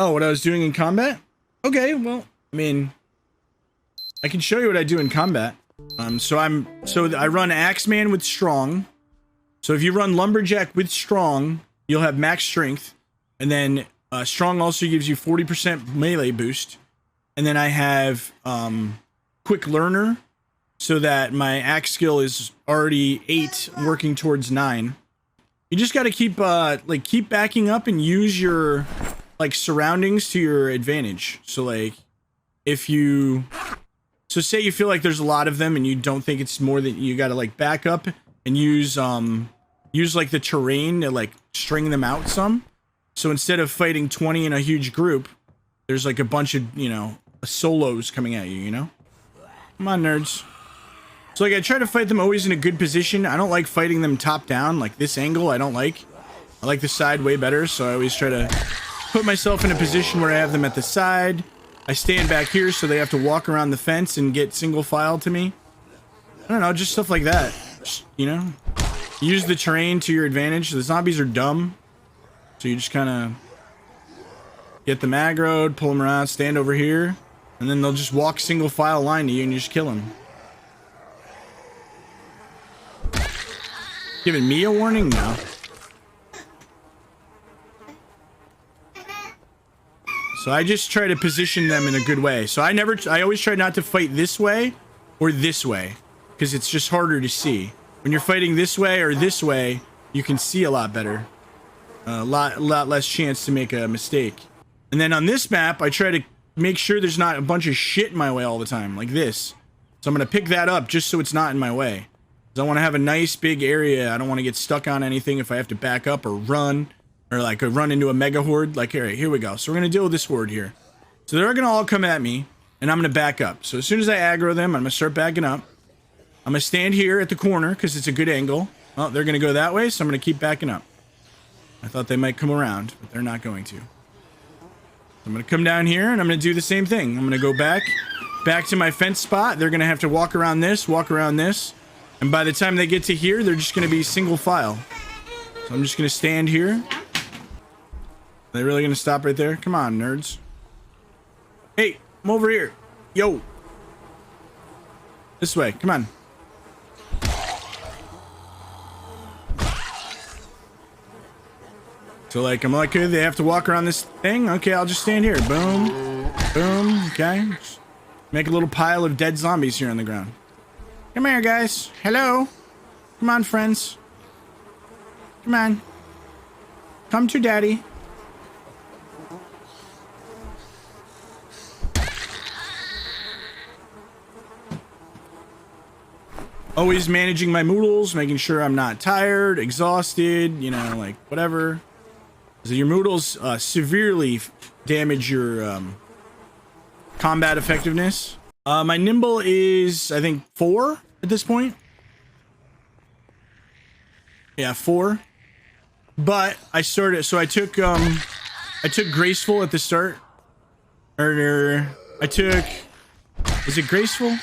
Oh, what I was doing in combat? Okay, well, I mean, I can show you what I do in combat. So I run Axeman with Strong. So if you run Lumberjack with Strong, you'll have max strength. And then Strong also gives you 40% melee boost. And then I have Quick Learner, so that my axe skill is already 8, working towards 9. You just got to keep backing up and use your surroundings to your advantage. So say you feel like there's a lot of them and you don't think it's more than you got to back up and use the terrain to string them out some. So instead of fighting 20 in a huge group, there's a bunch of, solos coming at you, Come on, nerds. So I try to fight them always in a good position. I don't like fighting them top down, this angle I don't like. I like the side way better, so I always try to put myself in a position where I have them at the side. I stand back here so they have to walk around the fence and get single file to me. I don't know, just stuff like that. Just, use the terrain to your advantage. The zombies are dumb, so you just kind of get them aggroed, pull them around, stand over here, and then they'll just walk single file line to you and you just kill them. Giving me a warning? No. So I just try to position them in a good way. So I always try not to fight this way or this way, because it's just harder to see. When you're fighting this way or this way, you can see a lot better. A lot less chance to make a mistake. And then on this map, I try to make sure there's not a bunch of shit in my way all the time, like this. So I'm going to pick that up just so it's not in my way. Because I want to have a nice big area. I don't want to get stuck on anything if I have to back up or run. Or run into a mega horde. Alright, here we go. So we're going to deal with this horde here. So they're going to all come at me. And I'm going to back up. So as soon as I aggro them, I'm going to start backing up. I'm going to stand here at the corner because it's a good angle. Well, they're going to go that way, so I'm going to keep backing up. I thought they might come around, but they're not going to. I'm going to come down here, and I'm going to do the same thing. I'm going to go back to my fence spot. They're going to have to walk around this. And by the time they get to here, they're just going to be single file. So I'm just going to stand here. Are they really going to stop right there? Come on, nerds. Hey, I'm over here. Yo. This way. Come on. So I'm okay, they have to walk around this thing. Okay, I'll just stand here. Boom. Boom. Okay. Just make a little pile of dead zombies here on the ground. Come here, guys. Hello. Come on, friends. Come on. Come to daddy. Always managing my moodles, making sure I'm not tired, exhausted, whatever. So your moodles severely damage your combat effectiveness. My nimble is, I think, 4 at this point. Yeah, 4. But I started, so I took graceful at the start. Or is it graceful?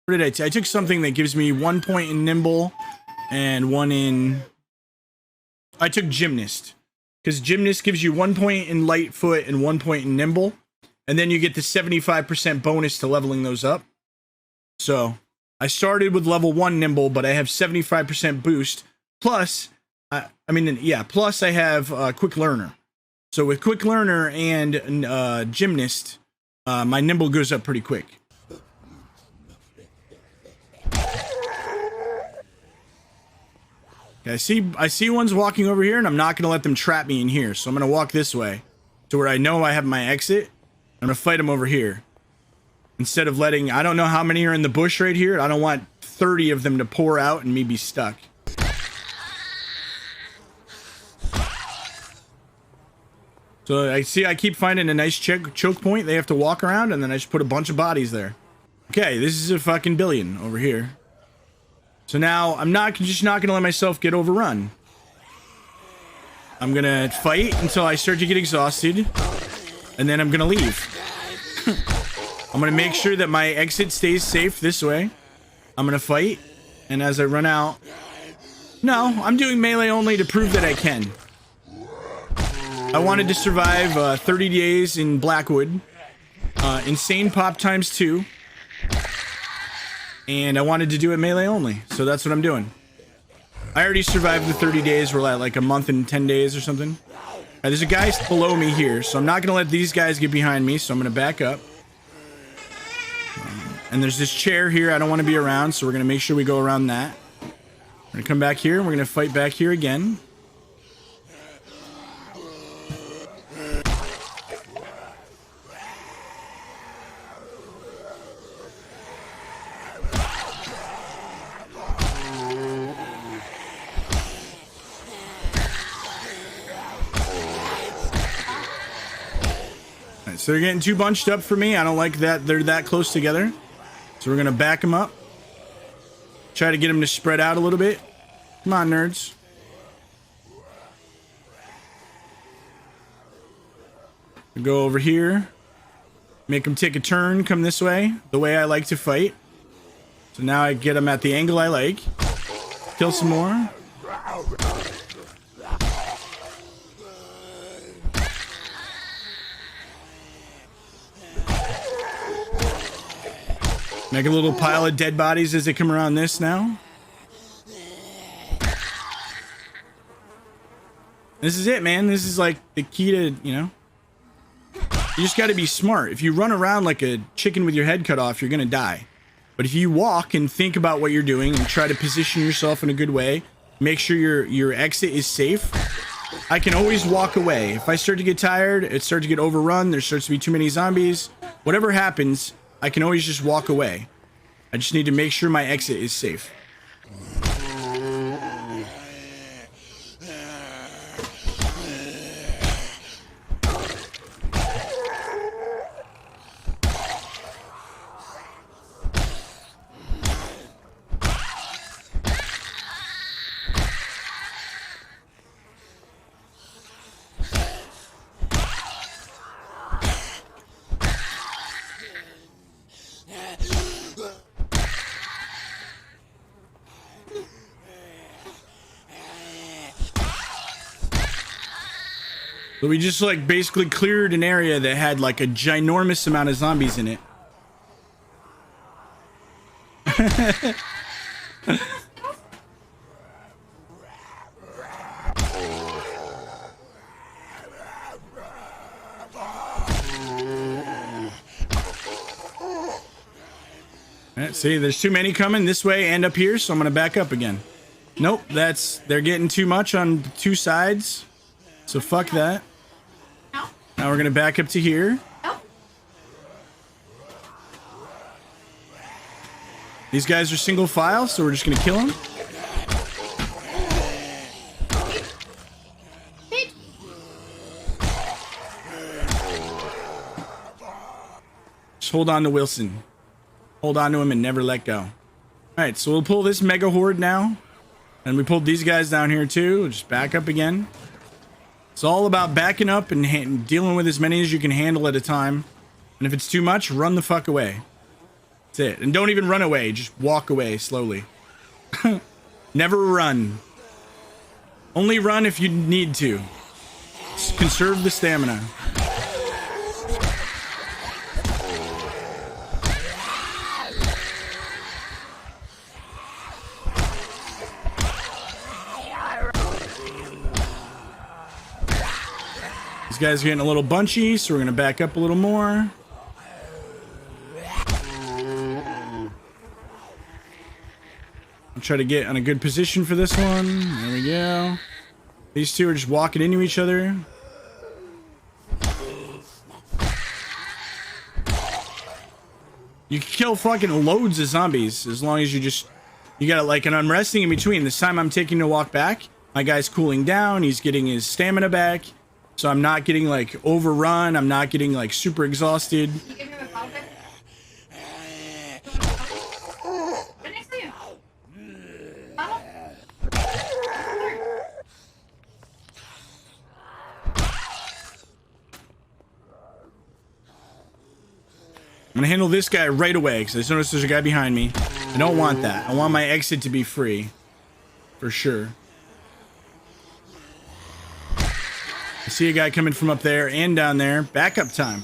What did I take? I took something that gives me 1 point in nimble and 1 in... I took gymnast. Because gymnast gives you 1 point in light foot and 1 point in nimble. And then you get the 75% bonus to leveling those up. So I started with level 1 nimble, but I have 75% boost. Plus, plus I have quick learner. So with quick learner and gymnast, my nimble goes up pretty quick. I see ones walking over here, and I'm not going to let them trap me in here. So I'm going to walk this way to where I know I have my exit. I'm going to fight them over here. Instead of letting... I don't know how many are in the bush right here. I don't want 30 of them to pour out and me be stuck. So I keep finding a nice choke point. They have to walk around, and then I just put a bunch of bodies there. Okay, this is a fucking billion over here. So now, I'm just not going to let myself get overrun. I'm going to fight until I start to get exhausted. And then I'm going to leave. I'm going to make sure that my exit stays safe this way. I'm going to fight. And as I run out... No, I'm doing melee only to prove that I can. I wanted to survive 30 days in Blackwood. Insane pop ×2. And I wanted to do it melee only. So that's what I'm doing. I already survived the 30 days. We're at like a month and 10 days or something. There's a guy below me here, so I'm not going to let these guys get behind me, so I'm going to back up. And there's this chair here I don't want to be around, so we're going to make sure we go around that. We're going to come back here, and we're going to fight back here again. So they're getting too bunched up for me. I don't like that they're that close together. So we're going to back them up. Try to get them to spread out a little bit. Come on, nerds. We'll go over here. Make them take a turn. Come this way. The way I like to fight. So now I get them at the angle I like. Kill some more. Make a little pile of dead bodies as they come around this now. This is it, man. This is like the key to, you know. You just got to be smart. If you run around like a chicken with your head cut off, you're going to die. But if you walk and think about what you're doing and try to position yourself in a good way, make sure your exit is safe. I can always walk away. If I start to get tired, it starts to get overrun, there starts to be too many zombies, whatever happens, I can always just walk away. I just need to make sure my exit is safe. So we just like basically cleared an area that had like a ginormous amount of zombies in it. Alright, see, there's too many coming this way and up here, so I'm gonna back up again. Nope, they're getting too much on two sides. So fuck that. Now we're gonna back up to here. These guys are single file, so we're just gonna kill them. Just hold on to Wilson. Hold on to him and never let go. Alright, so we'll pull this mega horde now. And we pulled these guys down here too. We'll just back up again. It's all about backing up and dealing with as many as you can handle at a time. And if it's too much, run the fuck away. That's it. And don't even run away. Just walk away slowly. Never run. Only run if you need to. Just conserve the stamina. These guys are getting a little bunchy, so we're going to back up a little more. I'll try to get on a good position for this one. There we go. These two are just walking into each other. You can kill fucking loads of zombies as long as you got like, and I'm resting in between. This time I'm taking a walk back. My guy's cooling down. He's getting his stamina back. So I'm not getting like overrun. I'm not getting like super exhausted. I'm gonna handle this guy right away because I just noticed there's a guy behind me. I don't want that. I want my exit to be free. For sure. See a guy coming from up there and down there. Backup time.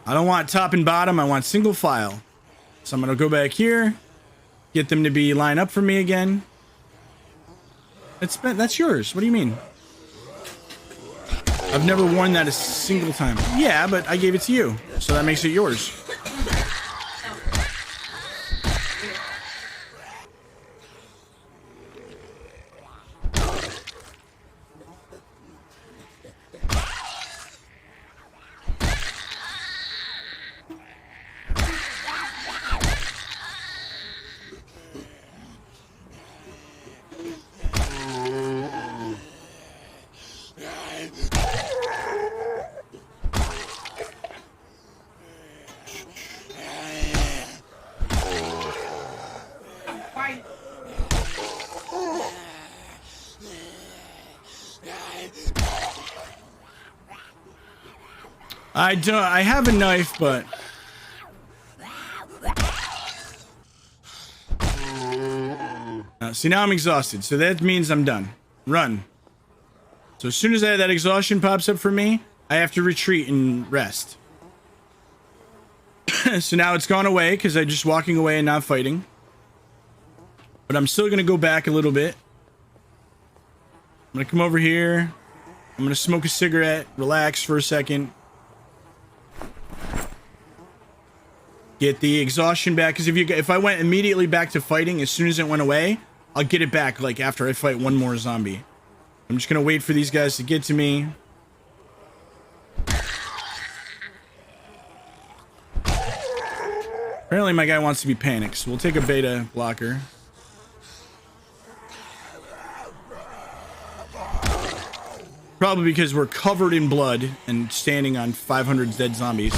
I don't want top and bottom. I want single file. So I'm going to go back here. Get them to be line up for me again. That's yours. What do you mean? I've never worn that a single time. Yeah, but I gave it to you. So that makes it yours. I have a knife, but see, now I'm exhausted, so that means I'm done. Run. So as soon as that exhaustion pops up for me, I have to retreat and rest. So now it's gone away because I'm just walking away and not fighting. But I'm still gonna go back a little bit. I'm gonna come over here. I'm gonna smoke a cigarette, relax for a second. Get the exhaustion back, because if I went immediately back to fighting as soon as it went away, I'll get it back like after I fight one more zombie. I'm just gonna wait for these guys to get to me. Apparently my guy wants to be panicked, so we'll take a beta blocker. Probably because we're covered in blood and standing on 500 dead zombies.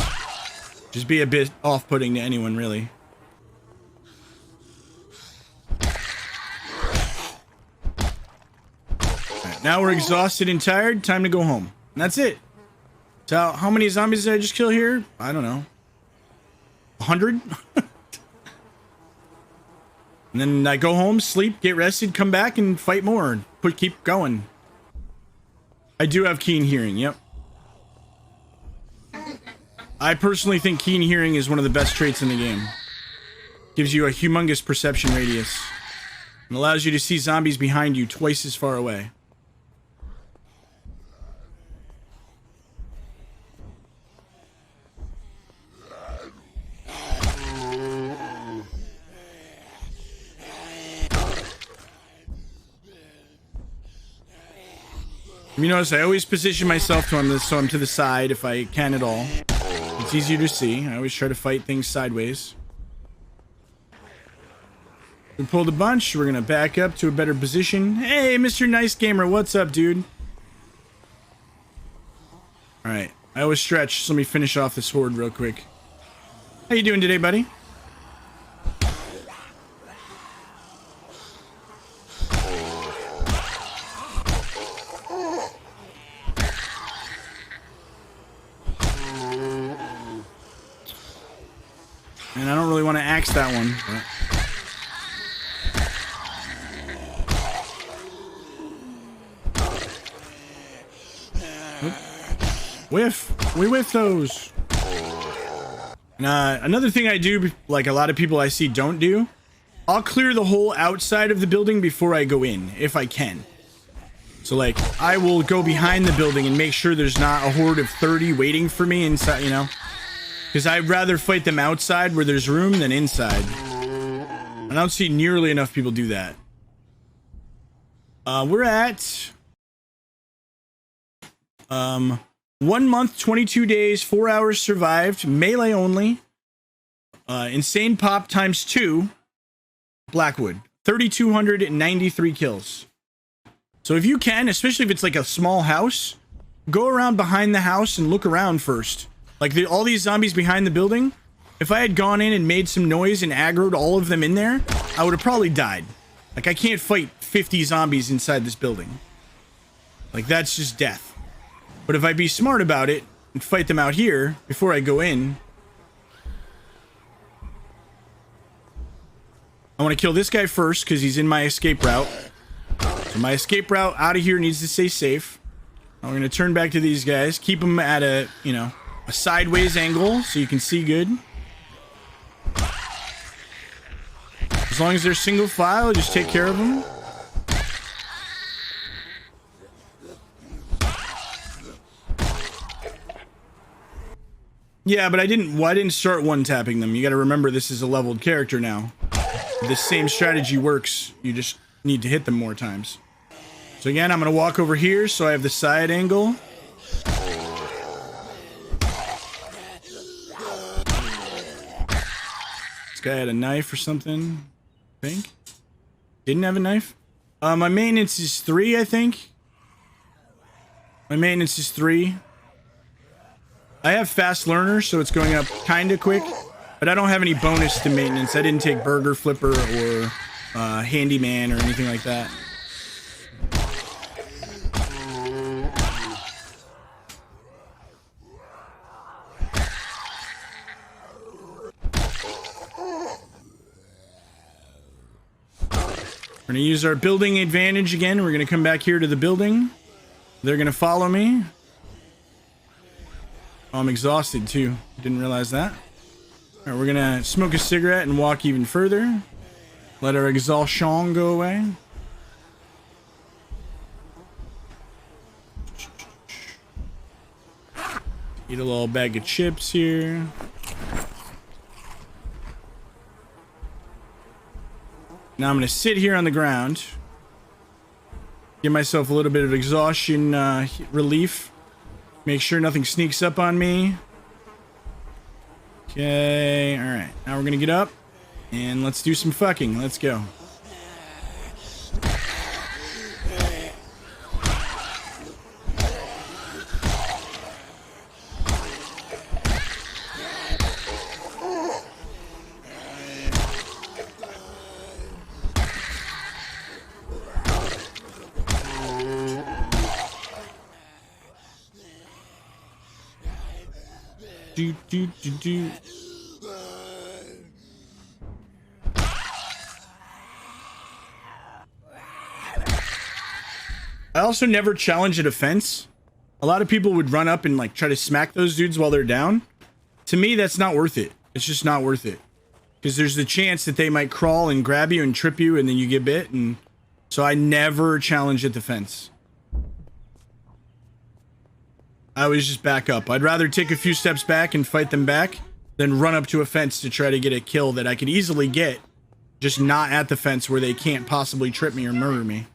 Just be a bit off-putting to anyone, really. Right, now we're exhausted and tired. Time to go home. And that's it. So, how many zombies did I just kill here? I don't know. 100? And then I go home, sleep, get rested, come back, and fight more. And keep going. I do have keen hearing, yep. I personally think keen hearing is one of the best traits in the game. Gives you a humongous perception radius. And allows you to see zombies behind you twice as far away. You notice I always position myself so I'm to the side if I can at all. It's easier to see. I always try to fight things sideways. We pulled a bunch. We're gonna back up to a better position. Hey, Mr. Nice Gamer, what's up, dude? All right, I always stretch, so let me finish off this horde real quick. How you doing today, buddy? And I don't really want to axe that one. But... Whiff! We whiff those! And, another thing I do, like a lot of people I see don't do, I'll clear the whole outside of the building before I go in, if I can. So, like, I will go behind the building and make sure there's not a horde of 30 waiting for me inside, you know? Because I'd rather fight them outside where there's room than inside. I don't see nearly enough people do that. We're at... 1 month, 22 days, 4 hours survived. Melee only. Insane pop times 2. Blackwood. 3,293 kills. So if you can, especially if it's like a small house, go around behind the house and look around first. Like, all these zombies behind the building, if I had gone in and made some noise and aggroed all of them in there, I would have probably died. Like, I can't fight 50 zombies inside this building. Like, that's just death. But if I be smart about it and fight them out here before I go in... I want to kill this guy first because he's in my escape route. So my escape route out of here needs to stay safe. We're gonna turn back to these guys. Keep them at a, you know, a sideways angle so you can see good. As long as they're single file, just take care of them. Yeah, but I didn't start one-tapping them. You gotta remember this is a leveled character now. This same strategy works. You just need to hit them more times. So again, I'm gonna walk over here so I have the side angle. This guy had a knife or something, I think. Didn't have a knife. My maintenance is 3, I think. My maintenance is 3. I have fast learner, so it's going up kind of quick, but I don't have any bonus to maintenance. I didn't take burger flipper or handyman or anything like that. We're going to use our building advantage again. We're going to come back here to the building. They're going to follow me. Oh, I'm exhausted too. Didn't realize that. All right, we're going to smoke a cigarette and walk even further. Let our exhaustion go away. Eat a little bag of chips here. Now I'm going to sit here on the ground. Give myself a little bit of exhaustion relief. Make sure nothing sneaks up on me. Okay, alright. Now we're going to get up. And let's do some fucking. Let's go. Do. I also never challenge a defense. A lot of people would run up and like try to smack those dudes while they're down. To me, that's not worth it. It's just not worth it. Because there's the chance that they might crawl and grab you and trip you and then you get bit. And so I never challenge a defense. I always just back up. I'd rather take a few steps back and fight them back than run up to a fence to try to get a kill that I could easily get, just not at the fence where they can't possibly trip me or murder me.